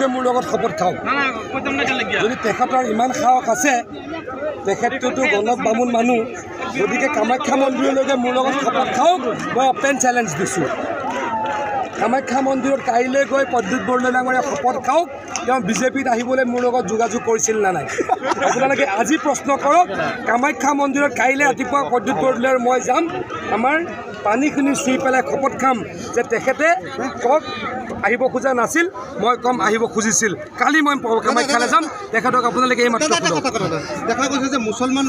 তেওঁলোকে মোৰ লগত শপত খাওক যদি তেখেতৰ ইমান সাহস আছে তেখেতটোতো গণক বামুণ মানুহ গতিকে কামাখ্যা মন্দিৰলৈকে মোৰ লগত শপত খাওক মই অপেন চেলেঞ্জ দিছোঁ কামাখ্যা মন্দিৰত কাইলৈ গৈ প্ৰদ্যুৎ বৰদলৈ ডাঙৰীয়া শপত খাওক তেওঁ বিজেপিত আহিবলৈ মোৰ লগত যোগাযোগ কৰিছিল নে নাই আপোনালোকে আজি প্ৰশ্ন কৰক কামাখ্যা মন্দিৰত কাইলৈ ৰাতিপুৱা প্ৰদ্যুৎ বৰদলৈ আৰু মই যাম আমাৰ পানীখিনি চুই পেলাই শপত খাম যে তেখেতে কওক আহিব খোজা নাছিল মই কম আহিব খুজিছিল কালি মই কামাখ্যালৈ যাম তেখেতক আপোনালোকে এই মাত্ৰ দেখা গৈছে যে মুছলমান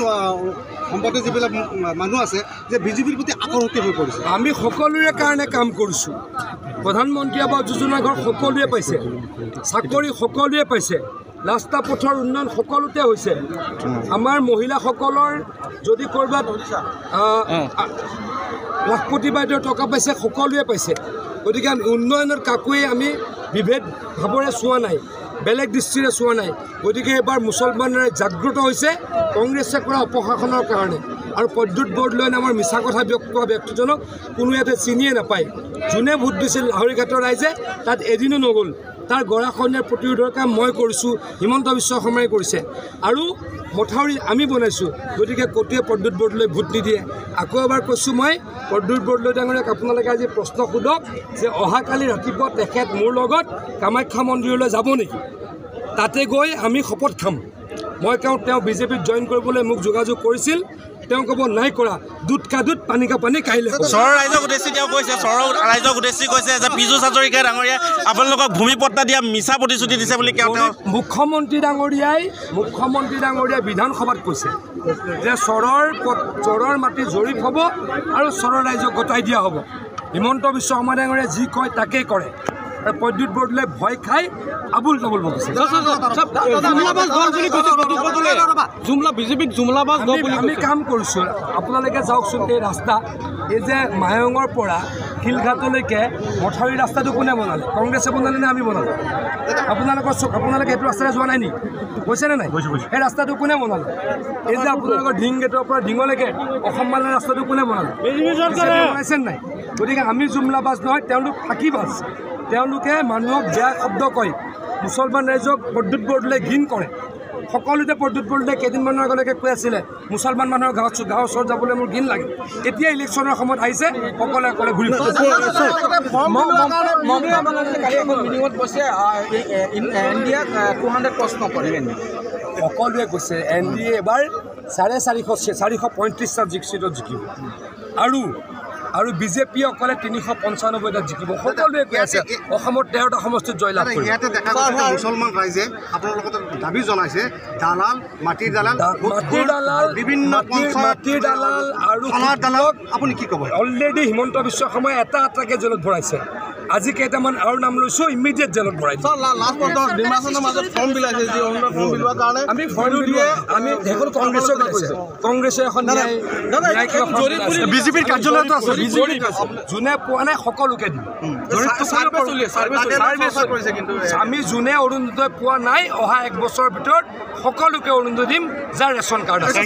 সম্পৰ্কে যিবিলাক মানুহ আছে যে বিজেপিৰ প্ৰতি আকৰ্ষিত হৈ পৰিছে আমি সকলোৰে কাৰণে কাম কৰিছোঁ প্ৰধানমন্ত্ৰী আৱাস যোজনা ঘৰ সকলোৱে পাইছে চাকৰি সকলোৱে পাইছে ৰাস্তা পথৰ উন্নয়ন সকলোতে হৈছে আমাৰ মহিলাসকলৰ যদি ক'ৰবাত লাখপতি বাইদেউৰ টকা পাইছে সকলোৱে পাইছে গতিকে উন্নয়নৰ কাকোৱে আমি বিভেদ ভাৱেৰে চোৱা নাই বেলেগ দৃষ্টিৰে চোৱা নাই গতিকে এবাৰ মুছলমানেৰে জাগ্ৰত হৈছে কংগ্ৰেছে কৰা অপশাসনৰ কাৰণে আৰু প্ৰদ্যুৎ বৰদলৈ নামৰ মিছা কথা কোৱা ব্যক্তিজনক কোনো ইয়াতে চিনিয়ে নাপায় যোনে ভোট দিছিল লাহৰীঘাটৰ ৰাইজে তাত এদিনো নগ'ল তাৰ গৰাখহনীয়াৰ প্ৰতিৰোধৰ কাম মই কৰিছোঁ হিমন্ত বিশ্ব শৰ্মাই কৰিছে আৰু মথাউৰি আমি বনাইছোঁ গতিকে ক'তোৱে প্ৰদ্যুৎ বৰদলৈ ভোট নিদিয়ে আকৌ এবাৰ কৈছোঁ মই প্ৰদ্যুৎ বৰদলৈ ডাঙৰীয়াক আপোনালোকে আজি প্ৰশ্ন সোধক যে অহাকালি ৰাতিপুৱা তেখেত মোৰ লগত কামাখ্যা মন্দিৰলৈ যাব নেকি তাতে গৈ আমি শপত খাম মই কওঁ তেওঁ বিজেপিত জইন কৰিবলৈ মোক যোগাযোগ কৰিছিল তেওঁ ক'ব নাই কৰা দুধ কা দুধ পানী কা পানী কাইলৈ চহৰৰ ৰাইজক উদ্দেশ্যি তেওঁ কৈছে চহৰৰ ৰাইজক উদ্দেশ্যি কৈছে যে পীযুষ হাজৰিকা ডাঙৰীয়াই আপোনালোকক ভূমিপট্টা দিয়া মিছা প্ৰতিশ্ৰুতি দিছে বুলি তেওঁ মুখ্যমন্ত্ৰী ডাঙৰীয়াই বিধানসভাত কৈছে যে চৰৰ মাটি জৰীপ হ'ব আৰু চৰৰ ৰাইজক গতাই দিয়া হ'ব হিমন্ত বিশ্ব শৰ্মা ডাঙৰীয়াই যি কয় তাকেই কৰে প্ৰদ্যুৎ বৰদলৈ ভয় খাই আবুল তাবুল বকিছে আমি কাম কৰিছোঁ আপোনালোকে যাওকচোন এই ৰাস্তা এই যে মায়ঙৰ পৰা শিলঘাটলৈকে মথাউৰি ৰাস্তাটো কোনে বনালে কংগ্ৰেছে বনালে নে আমি বনালোঁ আপোনালোকে এইটো ৰাস্তাৰে যোৱা নাই নেকি কৈছেনে নাই সেই ৰাস্তাটো কোনে বনালে এই যে আপোনালোকৰ ঢিং গেটৰ পৰা ঢিঙলৈকে অসম মালাৰ ৰাস্তাটো কোনে বনালে বনাইছে নাই গতিকে আমি জুমলাবাজ নহয় তেওঁলোক ফাঁকিবাজ তেওঁলোকে মানুহক বেয়া শব্দ কয় মুছলমান ৰাইজক প্ৰদ্যুৎ বৰদলৈ ঘিণ কৰে সকলোতে প্ৰদ্যুৎ বৰদলৈ কেইদিনমানৰ আগলৈকে কৈ আছিলে মুছলমান মানুহৰ গাঁৱৰ ওচৰত যাবলৈ মোৰ ঘিণ লাগে এতিয়া ইলেকশ্যনৰ সময়ত আহিছে অকলে অকলে ঘূৰি সকলোৱে কৈছে NDA এবাৰ 435 চিটত জিকিব আৰু বিজেপি অকলে 395টা জিকিব সকলোৱে কৈ আছে অসমৰ 13টা সমষ্টিত জয়লাভ কৰিব ইয়াতে দেখা গৈছে মুছলমান ৰাইজে আপোনাৰ লগত দাবী জনাইছে দালাল মাটিৰ দালাল বিভিন্ন মাটিৰ দালাল আৰু দালালক আপুনি কি ক'ব অলৰেডি হিমন্ত বিশ্ব শৰ্মাই এটাকে জেলত ভৰাইছে আজি কেইটামান আৰু নাম লৈছোঁ ইমিডিয়েট জেলত ভৰাই আমি ফৰ্ম দিয়ে আমি দেখোন কংগ্ৰেছে এখন বিজেপিৰ কাৰ্যালয়তো আছে যোনে পোৱা নাই সকলোকে দিম আমি যোনে অৰুণোদয় পোৱা নাই অহা 1 বছৰৰ ভিতৰত সকলোকে অৰুণোদয় দিম যাৰ ৰেচন কাৰ্ড আছে